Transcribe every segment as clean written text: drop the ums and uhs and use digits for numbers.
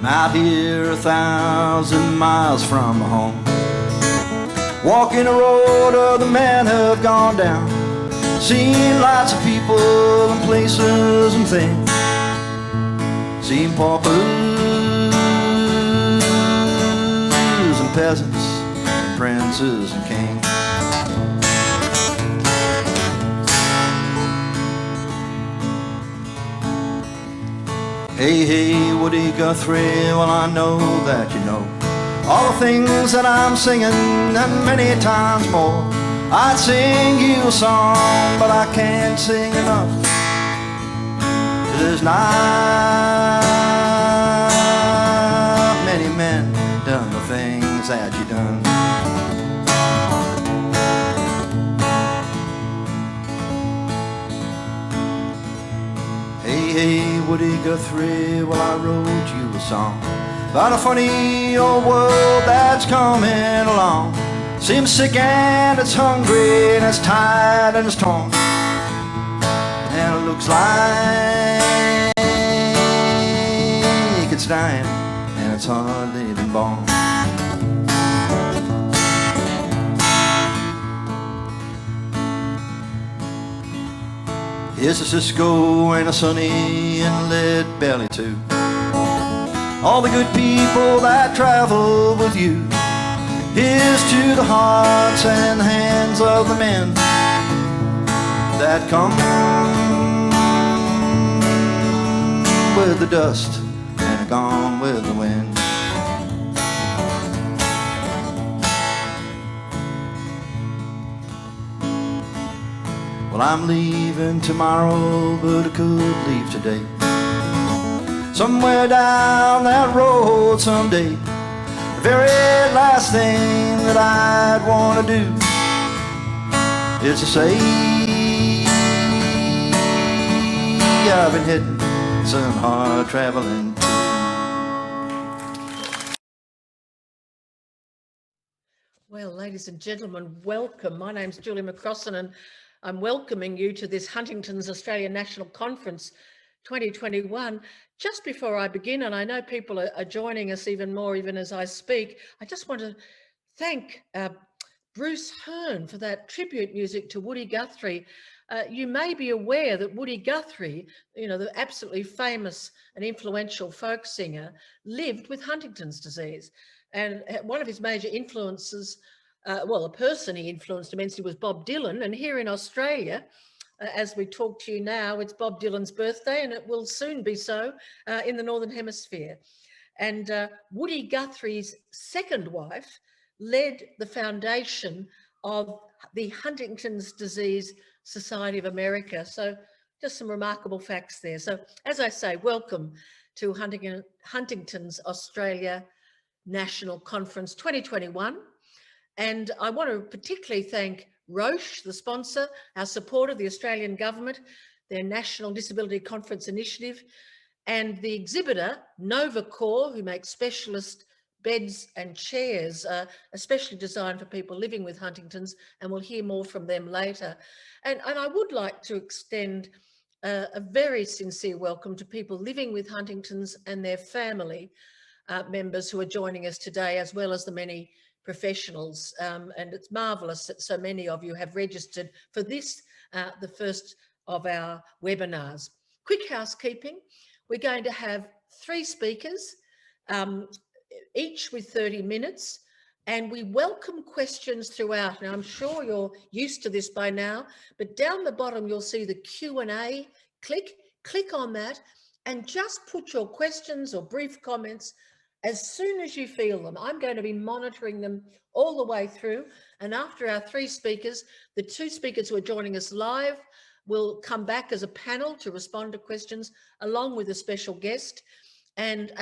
Out here 1,000 miles from home, walking a road other men have gone down, seeing lots of people and places and things, seeing paupers and peasants, princes and kings. Hey, hey, Woody Guthrie, well I know that you know all the things that I'm singing and many times more. I'd sing you a song, but I can't sing enough. There's not many men done the things that you done. Hey, hey, Woody Guthrie, well I wrote you a song about a funny old world that's coming along. Seems sick and it's hungry and it's tired and it's torn, and it looks like it's dying and it's hardly been born. Here's to Cisco and a Sunny and Lead Belly too, all the good people that travel with you. Here's to the hearts and hands of the men that come with the dust and are gone with the wind. Well, I'm leaving tomorrow, but I could leave today. Somewhere down that road someday, the very last thing that I'd want to do is to say I've been hitting some hard traveling too. Well, ladies and gentlemen, welcome. My name's Julie McCrossan and I'm welcoming you to this Huntington's Australian National Conference 2021. Just before I begin, and I know people are joining us even more even as I speak, I just want to thank Bruce Hearn for that tribute music to Woody Guthrie. You may be aware that Woody Guthrie, you know, the absolutely famous and influential folk singer, lived with Huntington's disease. And one of his major influences, well, a person he influenced immensely was Bob Dylan. And here in Australia, as we talk to you now, it's Bob Dylan's birthday, and it will soon be so in the Northern Hemisphere. And Woody Guthrie's second wife led the foundation of the Huntington's Disease Society of America. So just some remarkable facts there. So as I say, welcome to Huntington's Australia National Conference 2021. And I want to particularly thank Roche, the sponsor, our supporter, the Australian government, their National Disability Conference Initiative, and the exhibitor, Novacor, who makes specialist beds and chairs, especially designed for people living with Huntington's, and we'll hear more from them later. And I would like to extend a very sincere welcome to people living with Huntington's and their family members who are joining us today, as well as the many professionals, and it's marvellous that so many of you have registered for this, the first of our webinars. Quick housekeeping, we're going to have 3 speakers, each with 30 minutes, and we welcome questions throughout. Now, I'm sure you're used to this by now, but down the bottom you'll see the Q&A. Click on that and just put your questions or brief comments as soon as you feel them. I'm going to be monitoring them all the way through. And after our 3 speakers, the 2 speakers who are joining us live will come back as a panel to respond to questions along with a special guest. And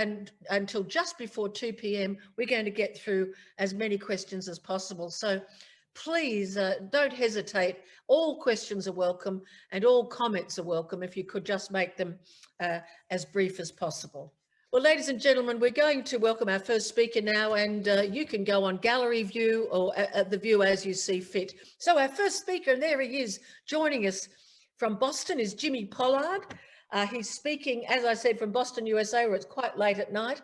until just before 2 p.m, we're going to get through as many questions as possible. So please don't hesitate. All questions are welcome and all comments are welcome if you could just make them as brief as possible. Well, ladies and gentlemen, we're going to welcome our first speaker now, and you can go on gallery view or at the view as you see fit. So our first speaker, and there he is, joining us from Boston, is Jimmy Pollard. He's speaking, as I said, from Boston, USA, where it's quite late at night.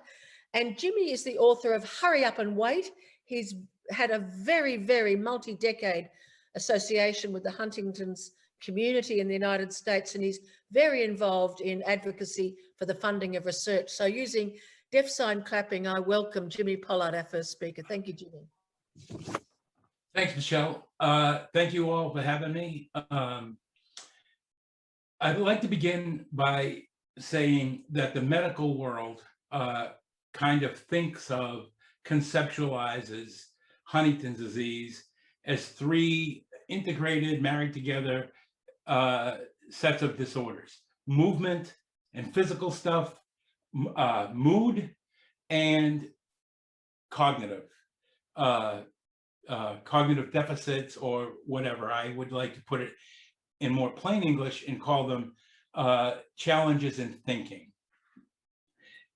And Jimmy is the author of Hurry Up and Wait. He's had a very, very multi-decade association with the Huntington's community in the United States, and he's very involved in advocacy for the funding of research. So using deaf sign clapping, I welcome Jimmy Pollard, our first speaker. Thank you, Jimmy. Thanks, Michelle. Thank you all for having me. I'd like to begin by saying that the medical world kind of thinks of, conceptualizes Huntington's disease as three integrated, married together sets of disorders: movement and physical stuff, mood, and cognitive deficits, or whatever. I would like to put it in more plain English and call them challenges in thinking.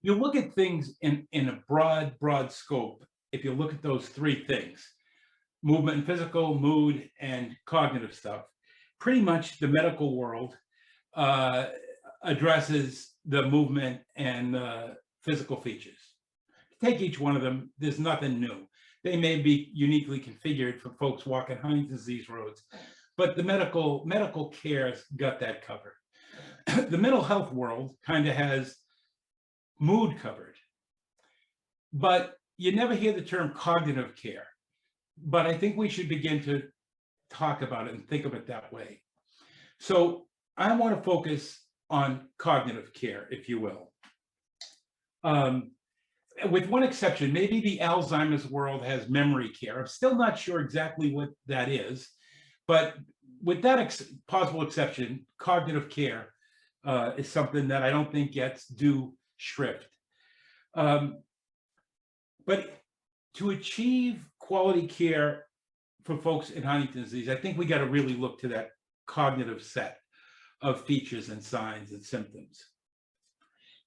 You look at things in a broad scope. If you look at those three things, movement and physical, mood, and cognitive stuff, pretty much the medical world addresses the movement and physical features. Take each one of them, there's nothing new. They may be uniquely configured for folks walking Huntington's disease roads, but the medical care's got that covered. The mental health world kind of has mood covered, but you never hear the term cognitive care. But I think we should begin to talk about it and think of it that way. So I want to focus on cognitive care, if you will. With one exception, maybe the Alzheimer's world has memory care. I'm still not sure exactly what that is, but with that possible exception, cognitive care is something that I don't think gets due shrift. But to achieve quality care for folks in Huntington's disease, I think we got to really look to that cognitive set of features and signs and symptoms.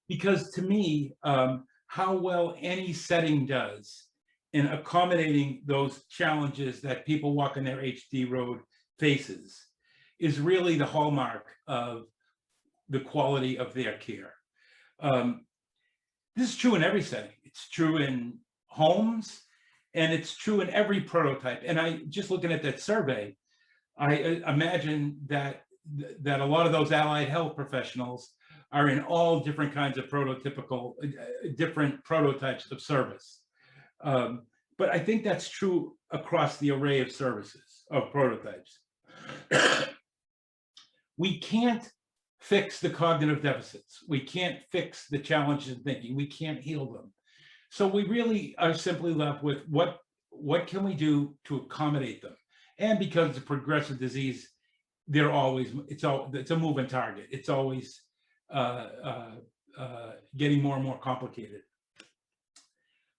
Because to me, how well any setting does in accommodating those challenges that people walking their HD road faces is really the hallmark of the quality of their care. This is true in every setting. It's true in homes, and it's true in every prototype. And I just looking at that survey, I imagine that a lot of those allied health professionals are in all different kinds of different prototypes of service. But I think that's true across the array of services, of prototypes. We can't fix the cognitive deficits. We can't fix the challenges in thinking. We can't heal them. So we really are simply left with what can we do to accommodate them? And because it's a progressive disease, it's a moving target. It's always getting more and more complicated.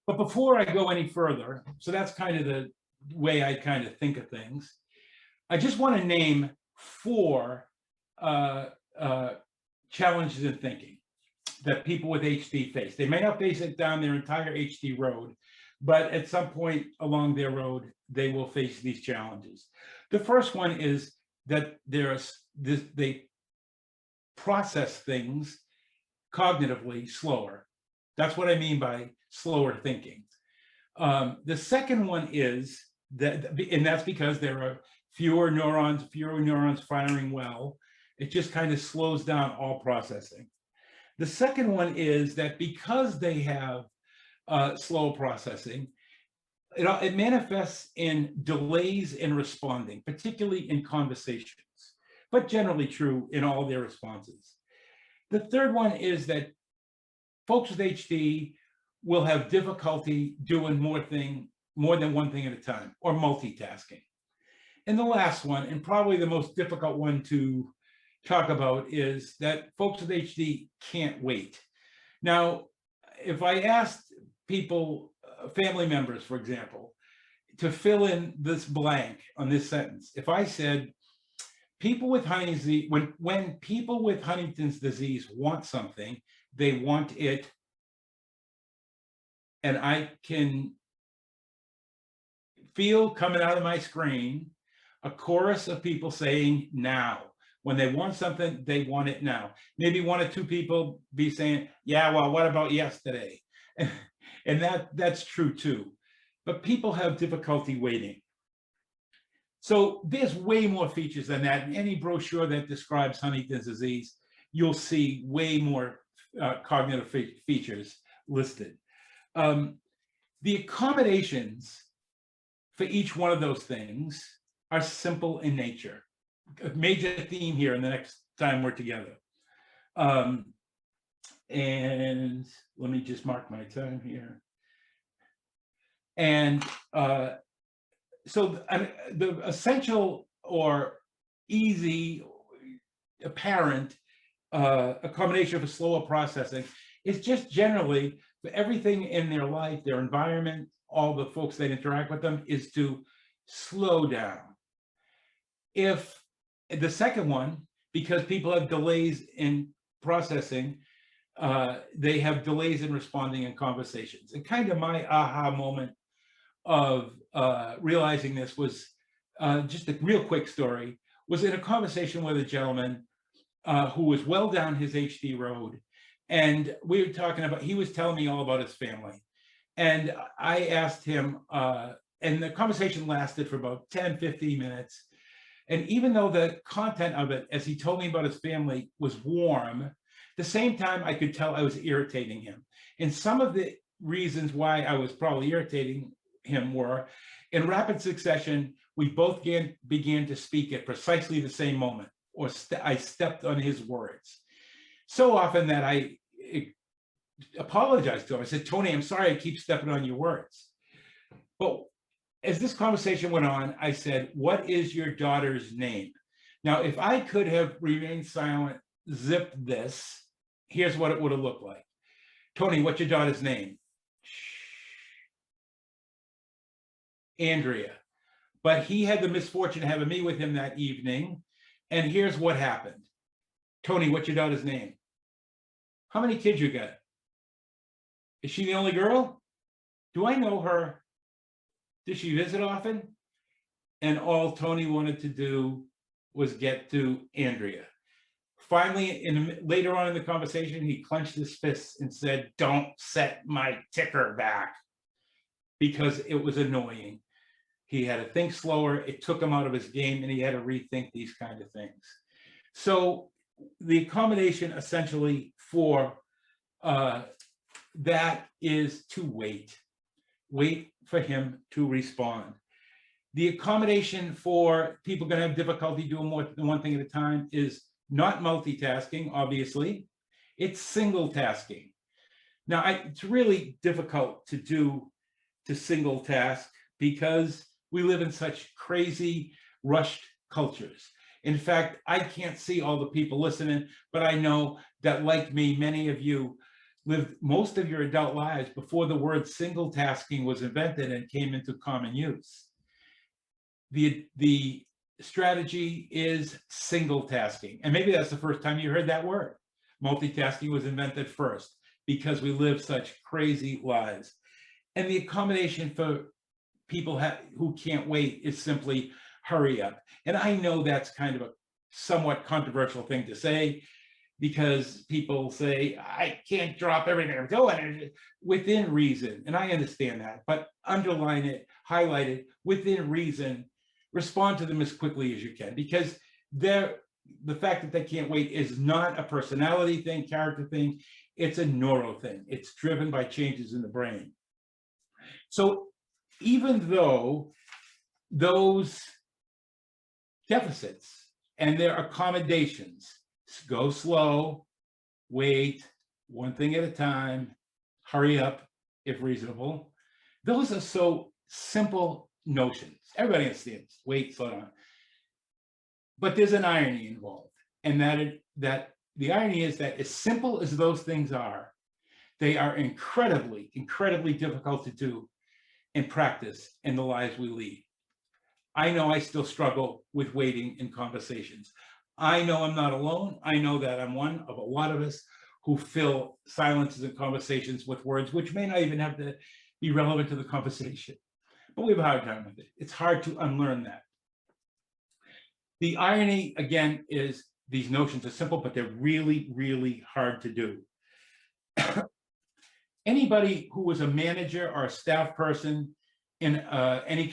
But before I go any further, so that's kind of the way I kind of think of things, I just want to name 4 challenges in thinking that people with HD face. They may not face it down their entire HD road, but at some point along their road, they will face these challenges. The first one is that they process things cognitively slower. That's what I mean by slower thinking. The second one is that, and that's because there are fewer neurons firing well. It just kind of slows down all processing. The second one is that because they have slow processing, it manifests in delays in responding, particularly in conversations, but generally true in all their responses. The third one is that folks with HD will have difficulty doing more than one thing at a time, or multitasking. And the last one, and probably the most difficult one to talk about, is that folks with HD can't wait. Now, if I asked people, family members, for example, to fill in this blank on this sentence, if I said, people with Huntington's disease, when people with Huntington's disease want something, they want it and I can feel coming out of my screen a chorus of people saying now. When they want something, they want it now. Maybe one or two people be saying, yeah, well, what about yesterday? And that's true too. But people have difficulty waiting. So there's way more features than that. In any brochure that describes Huntington's disease, you'll see way more cognitive features listed. The accommodations for each one of those things are simple in nature. A major theme here in the next time we're together. And let me just mark my time here. And so the essential or easy, apparent accommodation for slower processing is just generally for everything in their life, their environment, all the folks that interact with them, is to slow down. If the second one, because people have delays in processing, they have delays in responding in conversations. And kind of my aha moment of realizing this was just a real quick story, was in a conversation with a gentleman who was well down his HD road. And we were talking about, he was telling me all about his family. And I asked him, and the conversation lasted for about 10, 15 minutes. And even though the content of it, as he told me about his family, was warm, at the same time, I could tell I was irritating him. And some of the reasons why I was probably irritating him were, in rapid succession, we both began to speak at precisely the same moment, or I stepped on his words. So often that I apologized to him. I said, Tony, I'm sorry I keep stepping on your words. But as this conversation went on, I said, what is your daughter's name? Now, if I could have remained silent, zipped this, here's what it would have looked like. Tony, what's your daughter's name? Andrea. But he had the misfortune of having me with him that evening. And here's what happened. Tony, what's your daughter's name? How many kids you got? Is she the only girl? Do I know her? Does she visit often? And all Tony wanted to do was get to Andrea. Finally, later on in the conversation, he clenched his fists and said, don't set my ticker back, because it was annoying. He had to think slower. It took him out of his game, and he had to rethink these kind of things. So the accommodation essentially for that is to wait for him to respond. The accommodation for people going to have difficulty doing more than one thing at a time is not multitasking, obviously. It's single tasking. Now, it's really difficult to single task because we live in such crazy, rushed cultures. In fact, I can't see all the people listening, but I know that, like me, many of you lived most of your adult lives before the word single tasking was invented and came into common use. The strategy is single tasking. And maybe that's the first time you heard that word. Multitasking was invented first because we live such crazy lives. And the accommodation for people who can't wait is simply hurry up. And I know that's kind of a somewhat controversial thing to say, because people say, I can't drop everything I'm doing within reason. And I understand that, but underline it, highlight it, within reason, respond to them as quickly as you can, because the fact that they can't wait is not a personality thing, character thing, it's a neuro thing. It's driven by changes in the brain. So even though those deficits and their accommodations, go slow, wait, one thing at a time, hurry up if reasonable, those are so simple notions. Everybody understands, wait, slow down. But there's an irony involved, and that the irony is that as simple as those things are, they are incredibly, incredibly difficult to do in practice in the lives we lead. I know I still struggle with waiting in conversations. I know I'm not alone. I know that I'm one of a lot of us who fill silences and conversations with words which may not even have to be relevant to the conversation. But we have a hard time with it. It's hard to unlearn that. The irony, again, is these notions are simple, but they're really, really hard to do. Anybody who was a manager or a staff person in any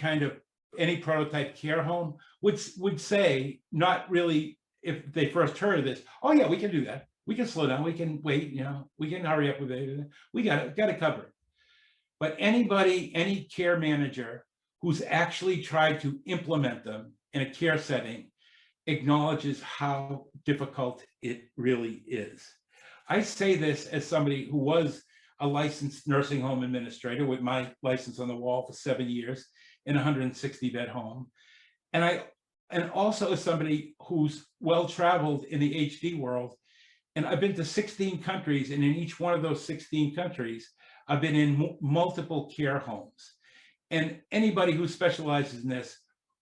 prototype care home would say, not really if they first heard of this, oh yeah, we can do that. We can slow down, we can wait, we can hurry up with it. We got it covered. But anybody, any care manager who's actually tried to implement them in a care setting acknowledges how difficult it really is. I say this as somebody who was a licensed nursing home administrator with my license on the wall for 7 years in a 160-bed home. And also as somebody who's well-traveled in the HD world. And I've been to 16 countries, and in each one of those 16 countries, I've been in multiple care homes. And anybody who specializes in this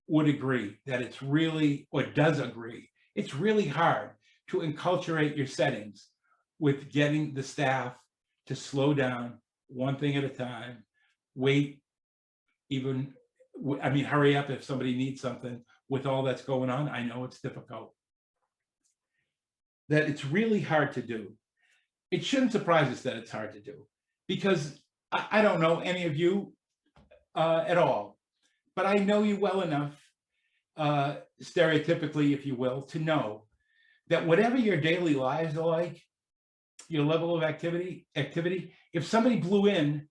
would agree that it's really, or does agree, it's really hard to enculturate your settings with getting the staff to slow down one thing at a time, wait, hurry up if somebody needs something with all that's going on. I know it's difficult. That it's really hard to do. It shouldn't surprise us that it's hard to do, because I don't know any of you at all, but I know you well enough, stereotypically, if you will, to know that whatever your daily lives are like, your level of activity, if somebody blew in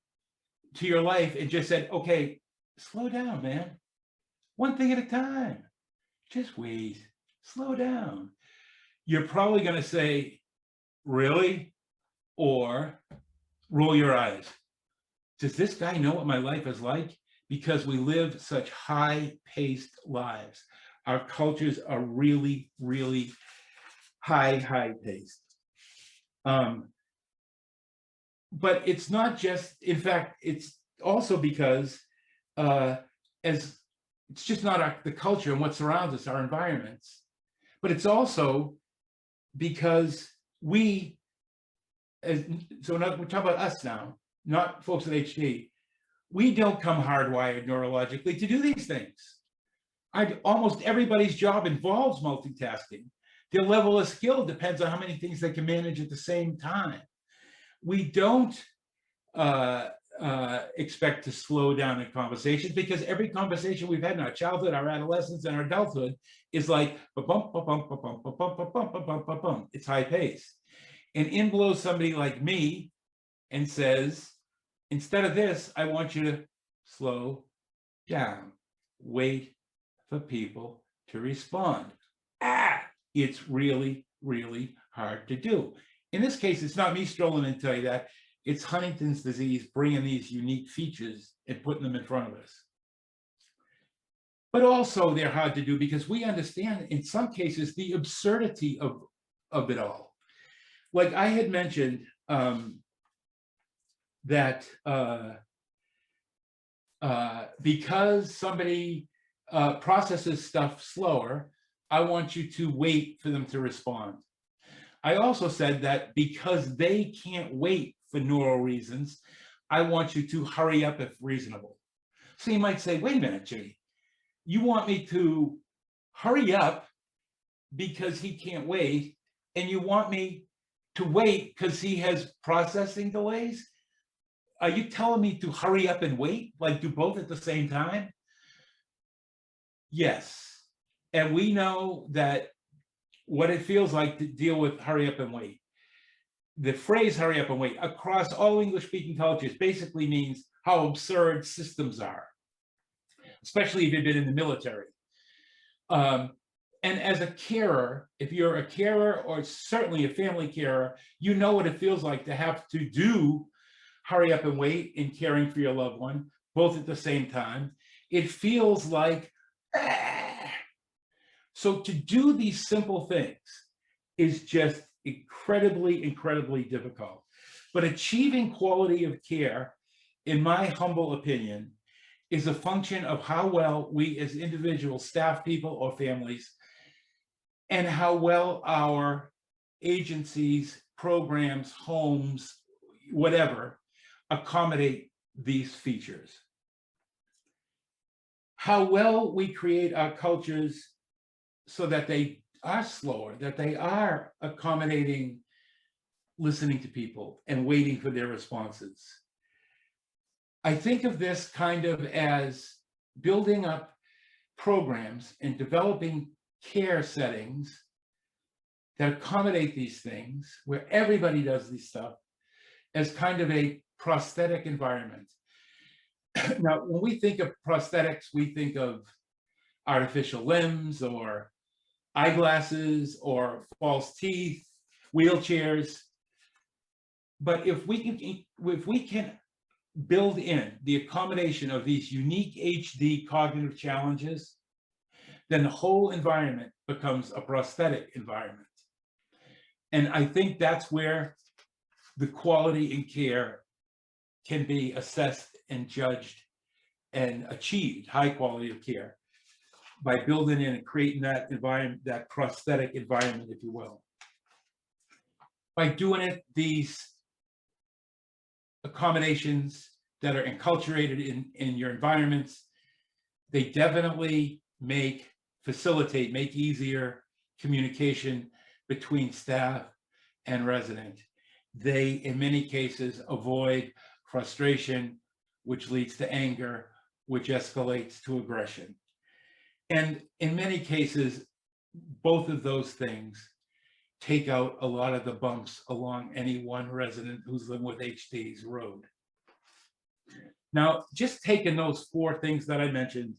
to your life and just said, okay, slow down, man, one thing at a time, just wait, slow down, you're probably going to say, really? Or roll your eyes. Does this guy know what my life is like? Because we live such high-paced lives. Our cultures are really, really high-paced. But it's not just, in fact, it's also because it's just not the culture and what surrounds us, our environments, but it's also because we're talking about us now, not folks at HD. We don't come hardwired neurologically to do these things. Almost everybody's job involves multitasking. Their level of skill depends on how many things they can manage at the same time. We don't expect to slow down in conversations, because every conversation we've had in our childhood, our adolescence, and our adulthood is like ba-bum, ba-bum, ba-bum, ba-bum, ba-bum, ba-bum, ba-bum. It's high pace. And in blows somebody like me and says, instead of this, I want you to slow down, wait for people to respond. It's really, really hard to do. In this case, it's not me strolling and tell you that. It's Huntington's disease bringing these unique features and putting them in front of us. But also they're hard to do because we understand, in some cases, the absurdity of it all. Like I had mentioned that because somebody processes stuff slower, I want you to wait for them to respond. I also said that because they can't wait for neural reasons, I want you to hurry up if reasonable. So you might say, wait a minute, Jimmy, you want me to hurry up because he can't wait, and you want me to wait because he has processing delays? Are you telling me to hurry up and wait, like do both at the same time? Yes. And we know that what it feels like to deal with hurry up and wait. The phrase hurry up and wait across all English-speaking cultures basically means how absurd systems are, especially if you've been in the military. And as a carer, if you're a carer or certainly a family carer, you know what it feels like to have to do hurry up and wait in caring for your loved one, both at the same time. It feels like, So to do these simple things is just incredibly, incredibly difficult. But achieving quality of care, in my humble opinion, is a function of how well we as individual staff people or families, and how well our agencies programs, homes, whatever, accommodate these features. How well we create our cultures so that they are slower, that they are accommodating, listening to people and waiting for their responses. I think of this kind of as building up programs and developing care settings that accommodate these things, where everybody does this stuff, as kind of a prosthetic environment. Now, when we think of prosthetics, we think of artificial limbs or eyeglasses or false teeth, wheelchairs. But if we can build in the accommodation of these unique HD cognitive challenges, then the whole environment becomes a prosthetic environment. And I think that's where the quality in care can be assessed and judged and achieved, high quality of care, by building in and creating that environment, that prosthetic environment, if you will. By doing it, these accommodations that are enculturated in your environments, they definitely facilitate, make easier communication between staff and resident. They, in many cases, avoid frustration, which leads to anger, which escalates to aggression. And in many cases, both of those things take out a lot of the bumps along any one resident who's living with HD's road. Now, just taking those four things that I mentioned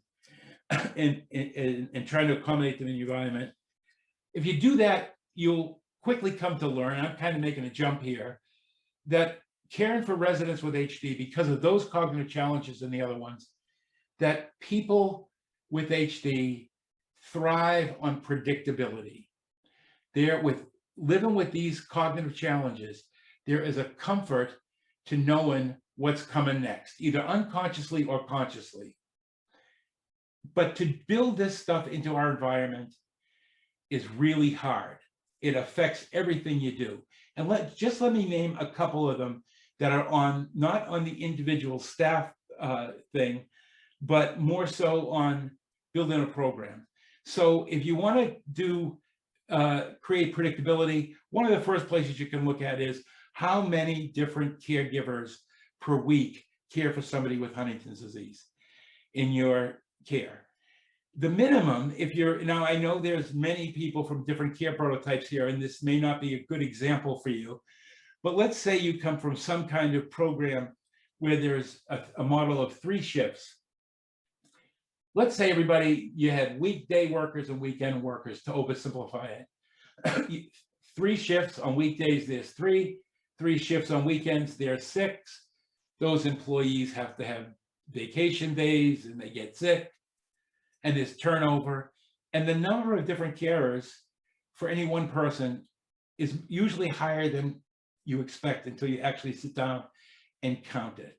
and trying to accommodate them in your environment, if you do that, you'll quickly come to learn, I'm kind of making a jump here, that caring for residents with HD, because of those cognitive challenges and the other ones, that people with HD thrive on predictability. Living with these cognitive challenges, there is a comfort to knowing what's coming next, either unconsciously or consciously. But to build this stuff into our environment is really hard. It affects everything you do. And let me name a couple of them that are not on the individual staff thing, but more so on building a program. So if you want to create predictability, one of the first places you can look at is how many different caregivers per week care for somebody with Huntington's disease in your care. The minimum, now I know there's many people from different care prototypes here, and this may not be a good example for you, but let's say you come from some kind of program where there's a model of 3 shifts. Let's say you had weekday workers and weekend workers, to oversimplify it. 3 shifts on weekdays, there's 3. 3 shifts on weekends, there's 6. Those employees have to have vacation days and they get sick, and there's turnover. And the number of different carers for any one person is usually higher than you expect until you actually sit down and count it.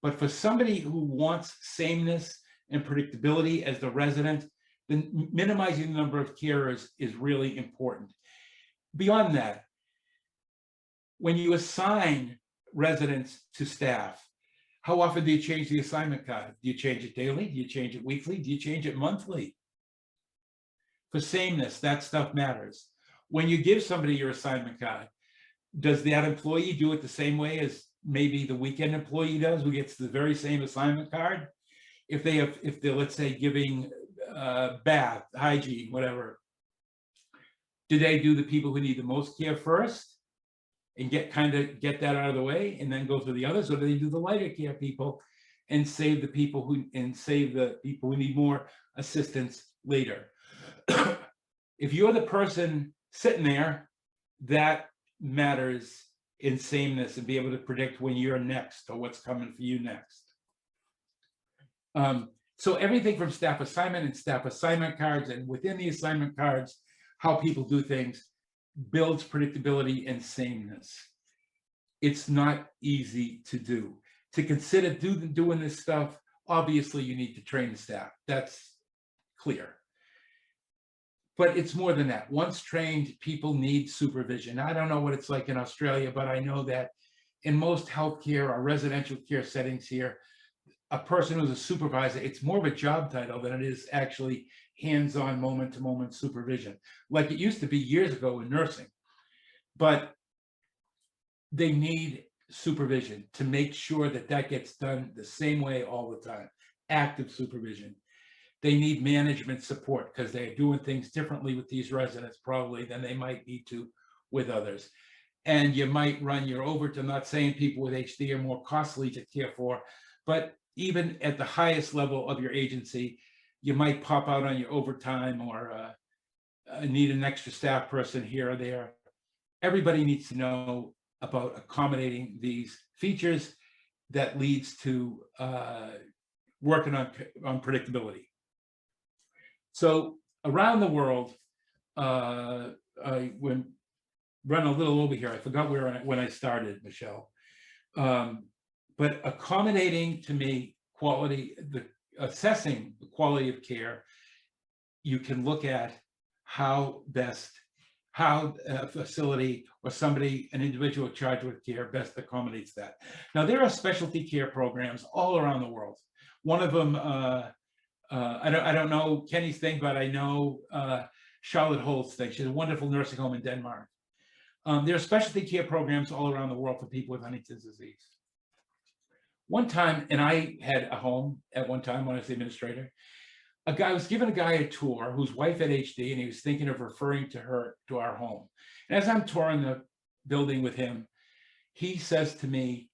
But for somebody who wants sameness and predictability as the resident, then minimizing the number of carers is really important. Beyond that, when you assign residents to staff, how often do you change the assignment card? Do you change it daily? Do you change it weekly? Do you change it monthly? For sameness, that stuff matters. When you give somebody your assignment card, does that employee do it the same way as maybe the weekend employee does, who gets the very same assignment card? If they're, let's say, giving bath, hygiene, whatever, do they do the people who need the most care first and get that out of the way and then go through the others, or do they do the lighter care people and save the people who need more assistance later? If you're the person sitting there, that matters in sameness, and be able to predict when you're next or what's coming for you next. So everything from staff assignment and staff assignment cards, and within the assignment cards, how people do things, builds predictability and sameness. It's not easy to do. To consider doing this stuff, obviously you need to train the staff. That's clear. But it's more than that. Once trained, people need supervision. I don't know what it's like in Australia, but I know that in most healthcare or residential care settings here, a person who's a supervisor, it's more of a job title than it is actually hands-on, moment-to-moment supervision, like it used to be years ago in nursing. But they need supervision to make sure that that gets done the same way all the time, active supervision. They need management support because they're doing things differently with these residents probably than they might need to with others. And you might run your overtime. I'm not saying people with HD are more costly to care for, but even at the highest level of your agency, you might pop out on your overtime or need an extra staff person here or there. Everybody needs to know about accommodating these features that leads to working on predictability. So around the world, I went run a little over here. I forgot when I started, Michelle. But accommodating, to me, assessing the quality of care, you can look at how a facility or an individual charged with care best accommodates that. Now, there are specialty care programs all around the world. One of them, I don't know Kenny's thing, but I know Charlotte Holt's thing. She's a wonderful nursing home in Denmark. There are specialty care programs all around the world for people with Huntington's disease. One time, and I had a home at one time when I was the administrator, I was giving a guy a tour whose wife had HD, and he was thinking of referring her to our home. And as I'm touring the building with him, he says to me,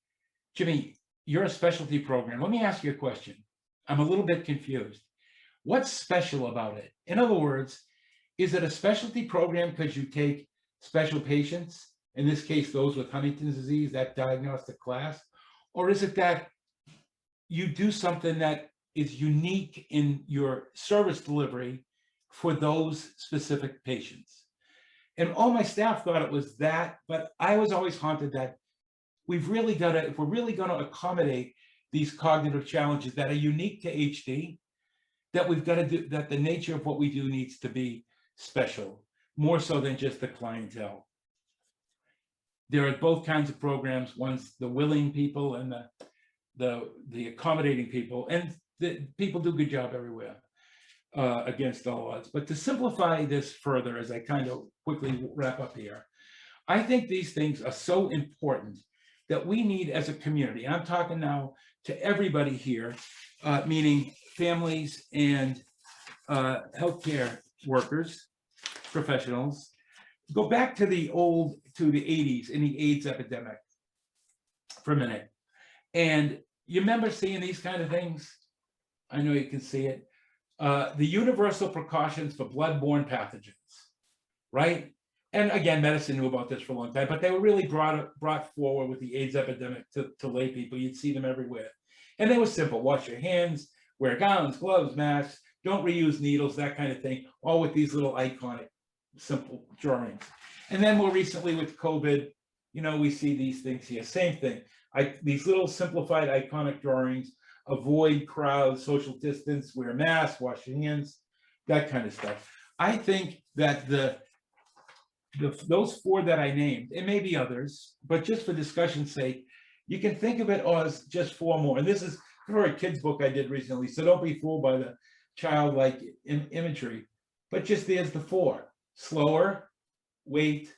"Jimmy, you're a specialty program. Let me ask you a question. I'm a little bit confused. What's special about it? In other words, is it a specialty program because you take special patients, in this case, those with Huntington's disease, that diagnostic class? Or is it that you do something that is unique in your service delivery for those specific patients?" And all my staff thought it was that, but I was always haunted that if we're really going to accommodate these cognitive challenges that are unique to HD, that we've got to do, that the nature of what we do needs to be special, more so than just the clientele. There are both kinds of programs. One's the willing people and the accommodating people, and the people do a good job everywhere against all odds. But to simplify this further, as I kind of quickly wrap up here, I think these things are so important that we need as a community. I'm talking now to everybody here, meaning families and healthcare workers, professionals. Go back to the 80s in the AIDS epidemic for a minute. And you remember seeing these kind of things? I know you can see it. The universal precautions for bloodborne pathogens, right? And again, medicine knew about this for a long time, but they were really brought forward with the AIDS epidemic to lay people. You'd see them everywhere. And they were simple: wash your hands, wear gowns, gloves, masks, don't reuse needles, that kind of thing, all with these little iconic, simple drawings. And then more recently with COVID, we see these things here. Same thing. These little simplified iconic drawings: avoid crowds, social distance, wear masks, wash your hands, that kind of stuff. I think that those four that I named, it may be others, but just for discussion's sake, you can think of it as just four more. And this is for a kid's book I did recently, so don't be fooled by the childlike imagery, but just there's the four: slower, wait,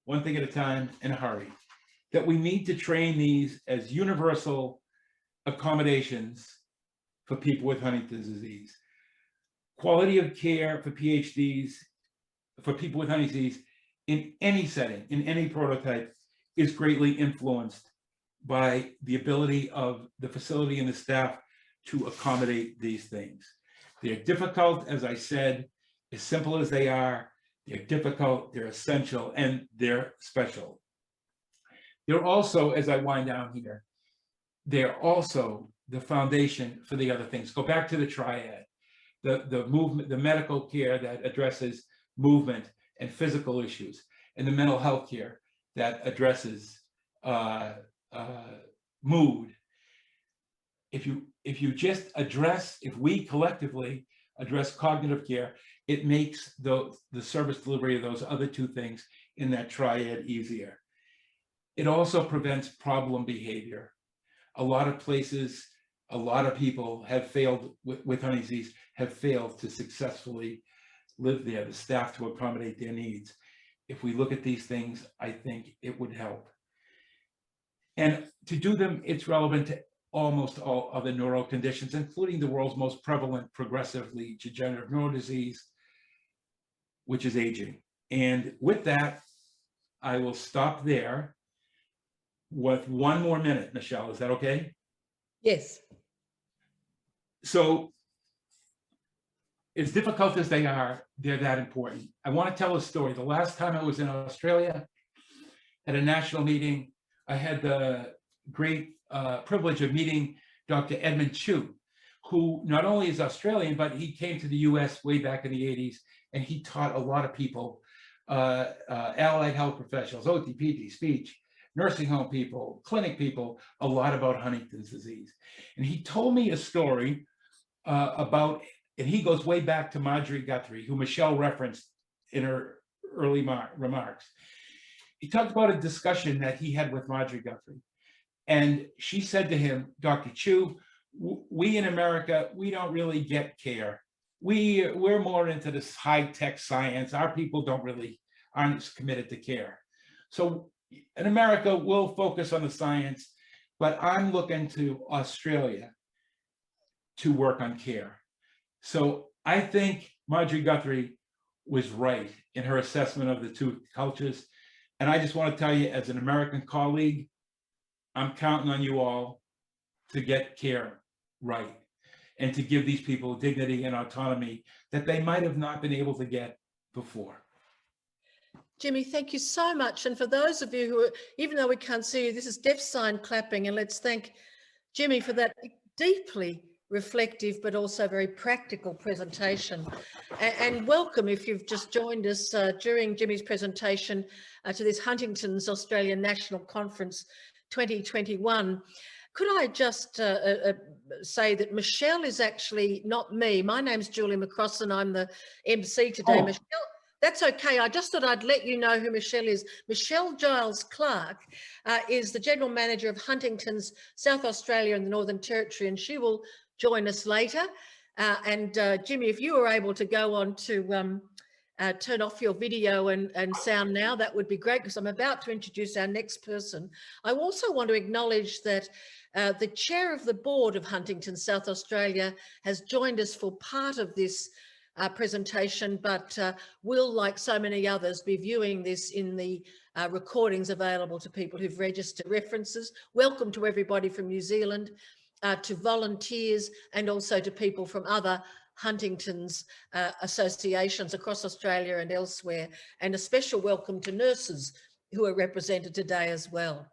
one thing at a time, and hurry. That we need to train these as universal accommodations for people with Huntington's disease. Quality of care for PhDs, for people with Huntington's disease, in any setting, in any prototype, is greatly influenced by the ability of the facility and the staff to accommodate these things. They're difficult, as I said, as simple as they are, they're difficult, they're essential, and they're special. They're also, as I wind down here, they're also the foundation for the other things. Go back to the triad, the movement, the medical care that addresses movement and physical issues, and the mental health care that addresses mood. If we collectively address cognitive care, it makes the service delivery of those other two things in that triad easier. It also prevents problem behavior. A lot of places, a lot of people have failed with Huntington's disease, have failed to successfully live there, the staff to accommodate their needs. If we look at these things, I think it would help. And to do them, it's relevant to almost all other neural conditions, including the world's most prevalent progressively degenerative neural disease, which is aging. And with that, I will stop there with 1 more minute, Michelle. Is that okay? Yes. So as difficult as they are, they're that important. I want to tell a story. The last time I was in Australia at a national meeting, I had the great privilege of meeting Dr. Edmund Chu, who not only is Australian, but he came to the US way back in the 80s, and he taught a lot of people, allied health professionals, OT, PT, speech, nursing home people, clinic people, a lot about Huntington's disease. And he told me a story about, and he goes way back to Marjorie Guthrie, who Michelle referenced in her early remarks. He talked about a discussion that he had with Marjorie Guthrie. And she said to him, Dr. Chu, we in America, we don't really get care. We're more into this high-tech science. Our people aren't committed to care. So in America, we'll focus on the science, but I'm looking to Australia to work on care. So I think Marjorie Guthrie was right in her assessment of the two cultures. And I just want to tell you, as an American colleague, I'm counting on you all to get care right and to give these people dignity and autonomy that they might have not been able to get before. Jimmy, thank you so much. And for those of you who are, even though we can't see you, this is deaf sign clapping. And let's thank Jimmy for that deeply reflective, but also very practical presentation. And welcome if you've just joined us during Jimmy's presentation to this Huntington's Australian National Conference 2021. Could I just say that Michelle is actually not me. My name's Julie McCrossan. I'm the MC today. Oh. Michelle, that's okay. I just thought I'd let you know who Michelle is. Michelle Giles Clark is the General Manager of Huntington's South Australia and the Northern Territory, and she will join us later. Jimmy, if you were able to go on to turn off your video and sound now, that would be great, because I'm about to introduce our next person. I also want to acknowledge that the chair of the board of Huntington South Australia has joined us for part of this presentation, but will, like so many others, be viewing this in the recordings available to people who've registered references. Welcome to everybody from New Zealand, to volunteers, and also to people from other Huntington's associations across Australia and elsewhere, and a special welcome to nurses who are represented today as well.